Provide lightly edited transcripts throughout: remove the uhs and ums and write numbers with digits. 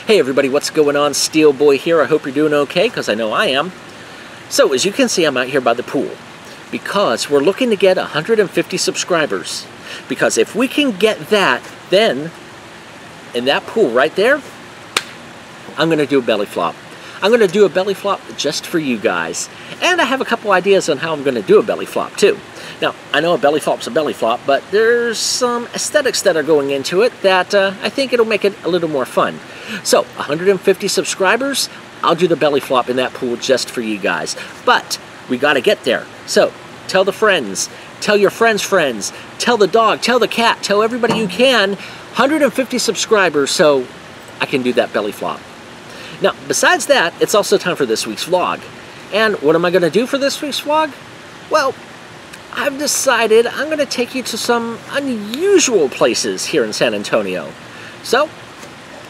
Hey everybody, what's going on? Steel Boy here. I hope you're doing okay, because I know I am. So as you can see, I'm out here by the pool because we're looking to get 150 subscribers. Because if we can get that, then in that pool right there, I'm going to do a belly flop. I'm going to do a belly flop just for you guys. And I have a couple ideas on how I'm going to do a belly flop too. Now, I know a belly flop's a belly flop, but there's some aesthetics that are going into it that I think it'll make it a little more fun. So, 150 subscribers, I'll do the belly flop in that pool just for you guys. But we got to get there. So, tell the friends, tell your friends' friends, tell the dog, tell the cat, tell everybody you can. 150 subscribers so I can do that belly flop. Now, besides that, it's also time for this week's vlog. And what am I going to do for this week's vlog? Well, I've decided I'm going to take you to some unusual places here in San Antonio. So,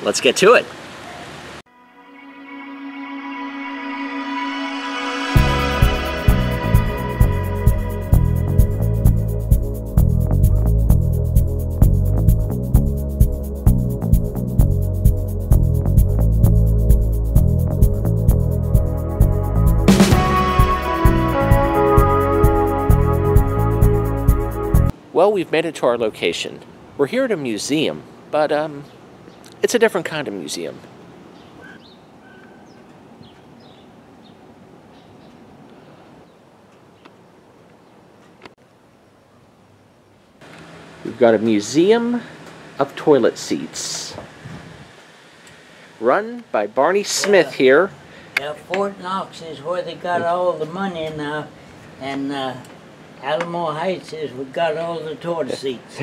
let's get to it. Well, we've made it to our location. We're here at a museum, but it's a different kind of museum. We've got a museum of toilet seats, run by Barney Smith here. Yeah, Fort Knox is where they got all the money now, and Alamo Heights is we got all the toilet seats.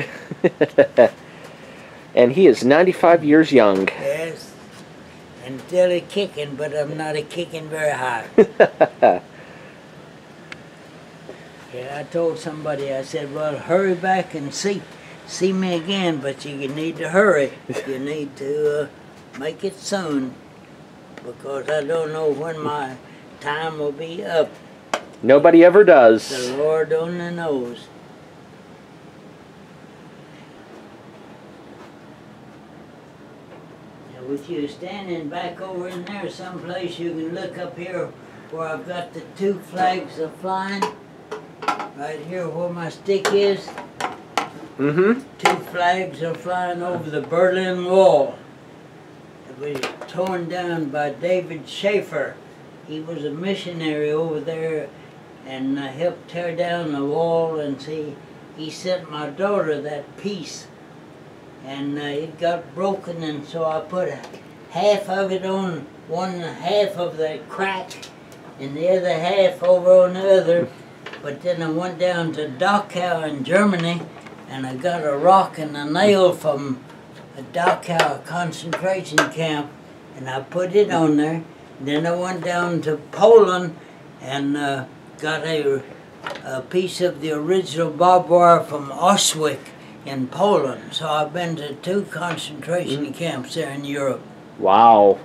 And he is 95 years young. Yes, and still a kicking, but I'm not a kicking very high. Yeah, I told somebody, I said, well, hurry back and see me again, but you need to hurry. You need to make it soon, because I don't know when my time will be up. Nobody ever does. The Lord only knows. Now with you standing back over in there someplace, you can look up here where I've got the two flags are flying. Right here where my stick is. Mm-hmm. Two flags are flying over the Berlin Wall. It was torn down by David Schaefer. He was a missionary over there and helped tear down the wall, and see, he sent my daughter that piece, and it got broken, and so I put half of it on one half of the crack and the other half over on the other. But then I went down to Dachau in Germany, and I got a rock and a nail from a Dachau concentration camp, and I put it on there. Then I went down to Poland and got a piece of the original barbed wire from Auschwitz in Poland. So I've been to 2 concentration camps there in Europe. Wow.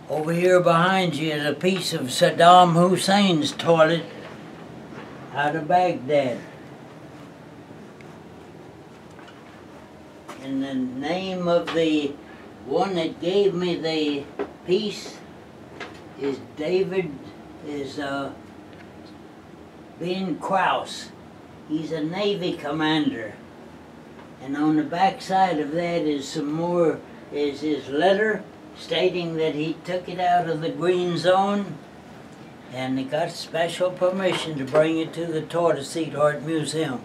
Over here behind you is a piece of Saddam Hussein's toilet out of Baghdad. And the name of the one that gave me the piece is Ben Kraus. He's a Navy commander. And on the back side of that is some more, is his letter stating that he took it out of the green zone and he got special permission to bring it to the Toilet Seat Art Museum.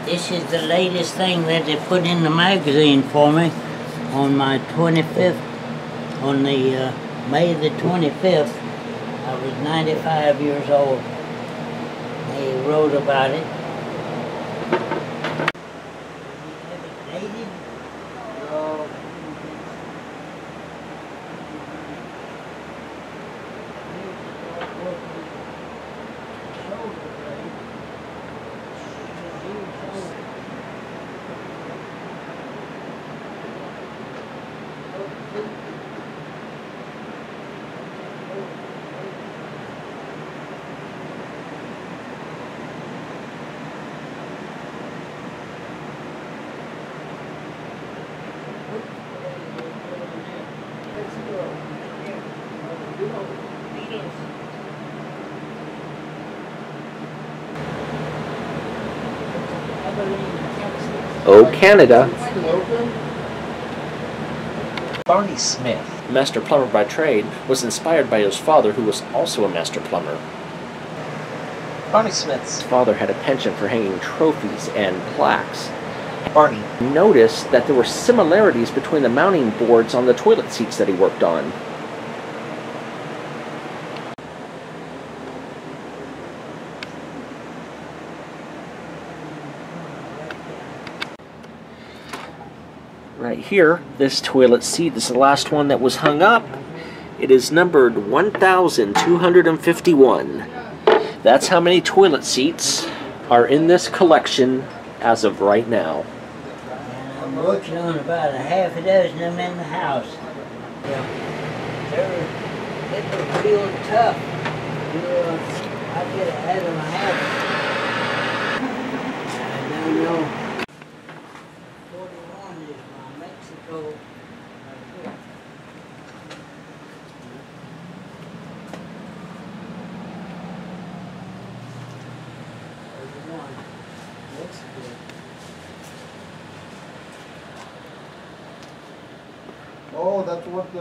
This is the latest thing that they put in the magazine for me on my 25th, on the May the 25th. I was 95 years old. They wrote about it. Oh, Canada. Barney Smith, master plumber by trade, was inspired by his father, who was also a master plumber. Barney Smith's father had a penchant for hanging trophies and plaques. Barney noticed that there were similarities between the mounting boards on the toilet seats that he worked on. Right here, this toilet seat is the last one that was hung up. It is numbered 1251. That's how many toilet seats are in this collection as of right now. And I'm working on about a half a dozen of them in the house. Yeah. It was real tough. I get ahead of my habit. I don't know. 41 is my Mexico right here. Oh, that's what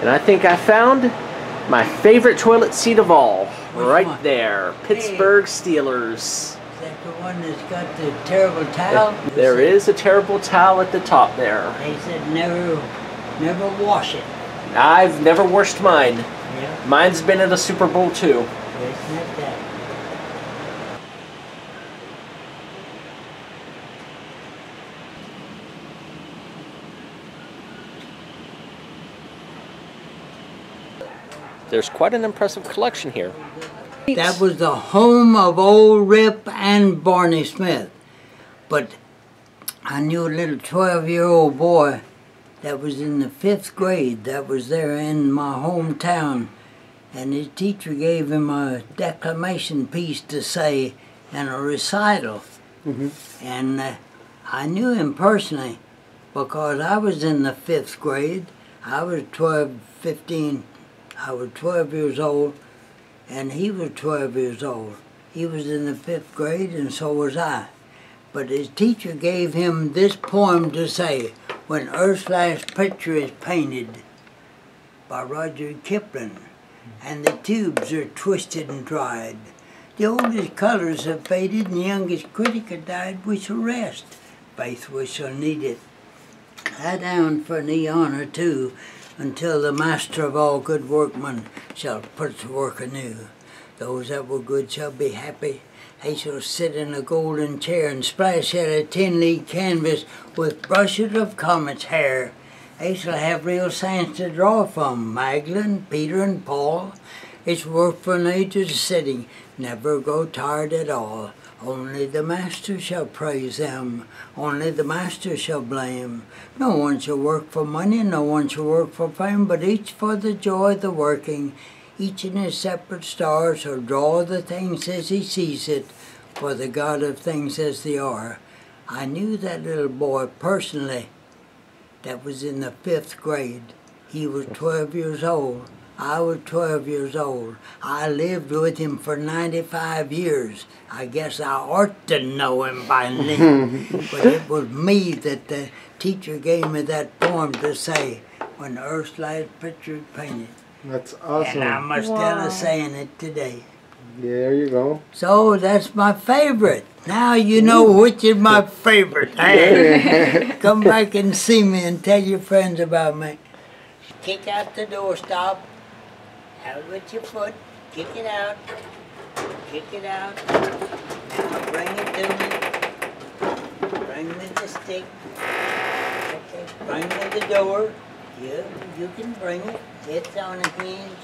And I think I found my favorite toilet seat of all. Right one? there. Pittsburgh Steelers. Is that the one that's got the terrible towel? There is a terrible towel at the top there. They said never wash it. I've never washed mine. Yeah. Mine's been at a Super Bowl too. It's not that. There's quite an impressive collection here. That was the home of old Rip and Barney Smith. But I knew a little 12-year-old boy that was in the 5th grade that was there in my hometown. And his teacher gave him a declamation piece to say and a recital. And I knew him personally because I was in the 5th grade. I was 12 years old, and he was 12 years old. He was in the 5th grade, and so was I. But his teacher gave him this poem to say, When Earth's Last Picture is Painted, by Rudyard Kipling, and the tubes are twisted and dried. The oldest colors have faded, and the youngest critic had died. We shall rest. Faith, we shall need it. Lie down for an eon or two, until the master of all good workmen shall put to work anew. Those that were good shall be happy. They shall sit in a golden chair and splash at a 10-league canvas with brushes of comet's hair. They shall have real science to draw from, Magdalene, Peter, and Paul. It's work for an age's sitting, never grow tired at all. Only the master shall praise them, only the master shall blame. No one shall work for money, no one shall work for fame, but each for the joy of the working. Each in his separate star shall draw the things as he sees it, for the God of things as they are. I knew that little boy personally that was in the 5th grade. He was 12 years old. I was 12 years old. I lived with him for 95 years. I guess I ought to know him by name. But it was me that the teacher gave me that poem to say, When Earth's Last Picture is Painted. That's awesome. And I'm still saying it today. There you go. So that's my favorite. Now you know which is my favorite. Hey, come back and see me and tell your friends about me. Kick out the doorstop. Out with your foot, kick it out, kick it out. Now bring it to me. Bring me the stick. Okay. Bring me the door. You can bring it. It's on a hinge.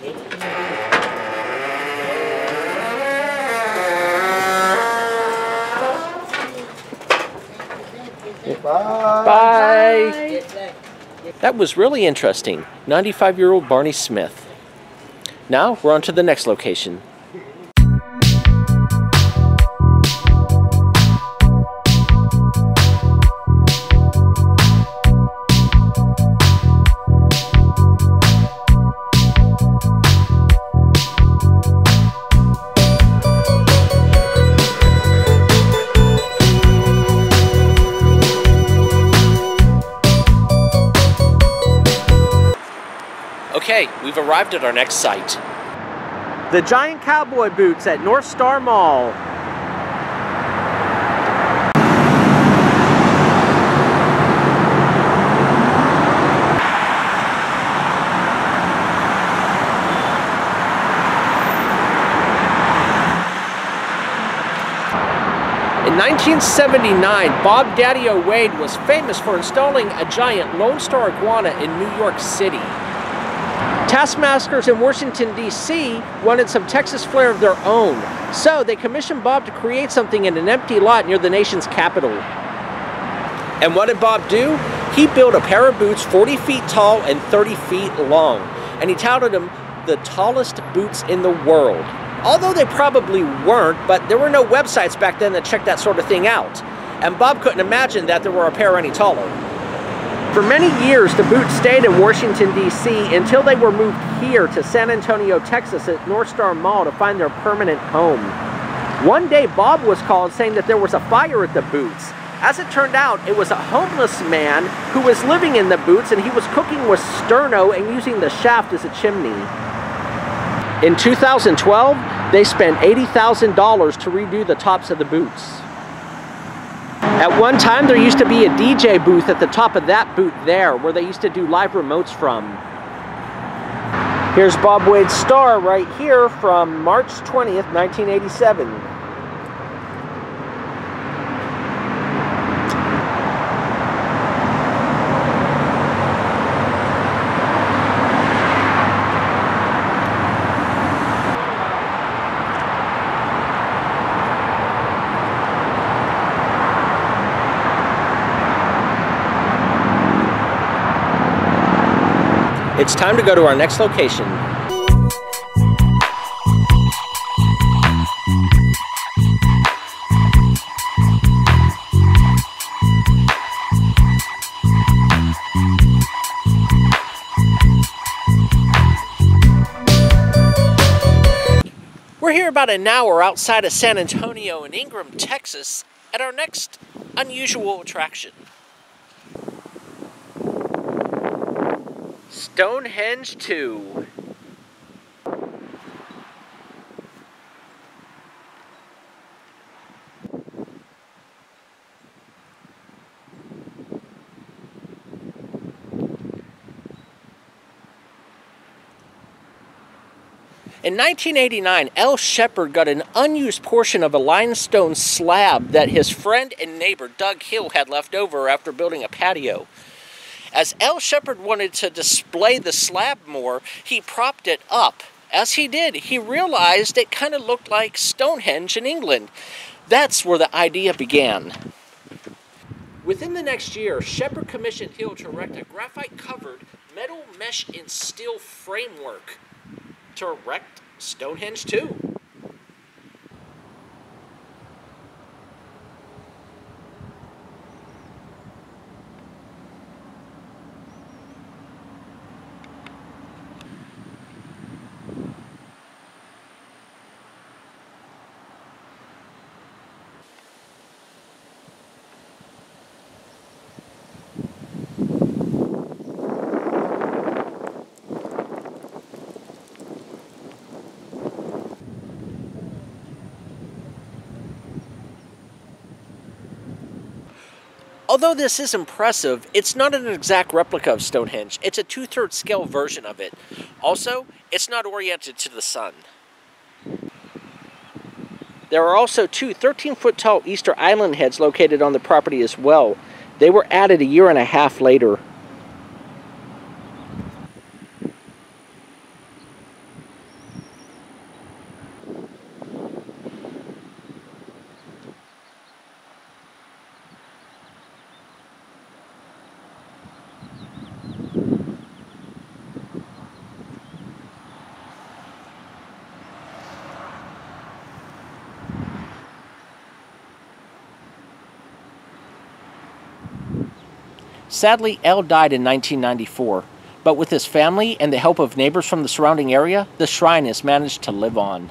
It can be. Bye. Bye. Get back. That was really interesting. 95-year-old Barney Smith. Now we're on to the next location. Okay, we've arrived at our next site. The giant cowboy boots at North Star Mall. In 1979, Bob Daddy-O Wade was famous for installing a giant Lone Star iguana in New York City. Taskmasters in Washington, D.C. wanted some Texas flair of their own, so they commissioned Bob to create something in an empty lot near the nation's capital. And what did Bob do? He built a pair of boots 40 feet tall and 30 feet long, and he touted them the tallest boots in the world. Although they probably weren't, but there were no websites back then that checked that sort of thing out, and Bob couldn't imagine that there were a pair any taller. For many years, the boots stayed in Washington, D.C. until they were moved here to San Antonio, Texas at North Star Mall to find their permanent home. One day, Bob was called saying that there was a fire at the boots. As it turned out, it was a homeless man who was living in the boots, and he was cooking with sterno and using the shaft as a chimney. In 2012, they spent $80,000 to redo the tops of the boots. At one time, there used to be a DJ booth at the top of that boot there, where they used to do live remotes from. Here's Bob Wade's star right here from March 20th, 1987. It's time to go to our next location. We're here about an hour outside of San Antonio in Ingram, Texas, at our next unusual attraction. Stonehenge 2. In 1989, L. Shepard got an unused portion of a limestone slab that his friend and neighbor Doug Hill had left over after building a patio. As L. Shepard wanted to display the slab more, he propped it up. As he did, he realized it kind of looked like Stonehenge in England. That's where the idea began. Within the next year, Shepard commissioned Hill to erect a graphite-covered metal mesh and steel framework to erect Stonehenge 2. Although this is impressive, it's not an exact replica of Stonehenge. It's a 2/3 scale version of it. Also, it's not oriented to the sun. There are also two 13-foot tall Easter Island heads located on the property as well. They were added a year and a half later. Sadly, L died in 1994, but with his family and the help of neighbors from the surrounding area, the shrine has managed to live on.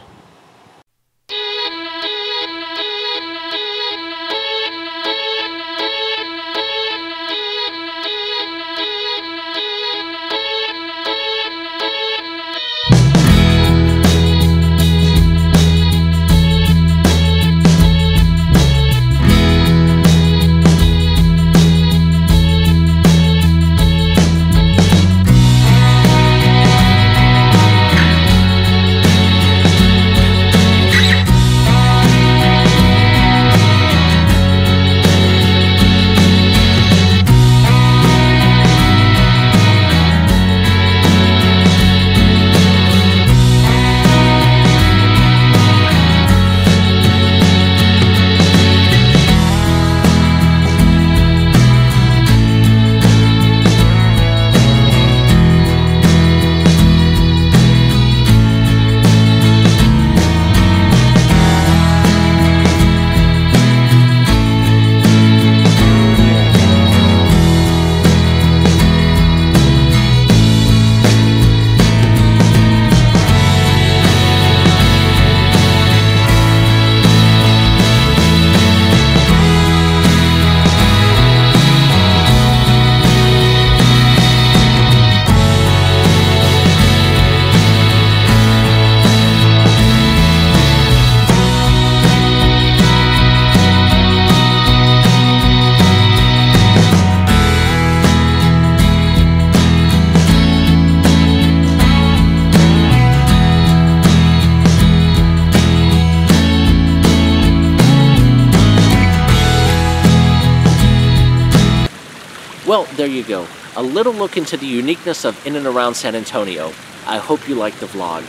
Well, there you go. A little look into the uniqueness of in and around San Antonio. I hope you liked the vlog.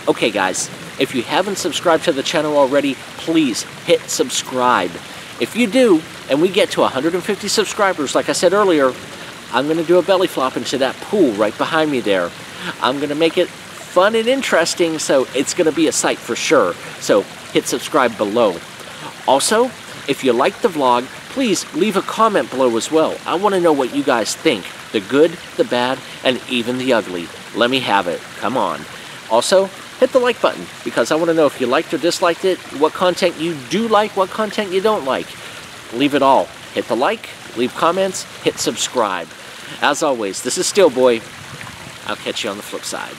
Okay guys, if you haven't subscribed to the channel already, please hit subscribe. If you do, and we get to 150 subscribers, like I said earlier, I'm going to do a belly flop into that pool right behind me there. I'm going to make it fun and interesting, so it's going to be a sight for sure. So hit subscribe below. Also, if you liked the vlog, please leave a comment below as well. I want to know what you guys think. The good, the bad, and even the ugly. Let me have it. Come on. Also, hit the like button, because I want to know if you liked or disliked it, what content you do like, what content you don't like. Leave it all. Hit the like, leave comments, hit subscribe. As always, this is Steelboy. I'll catch you on the flip side.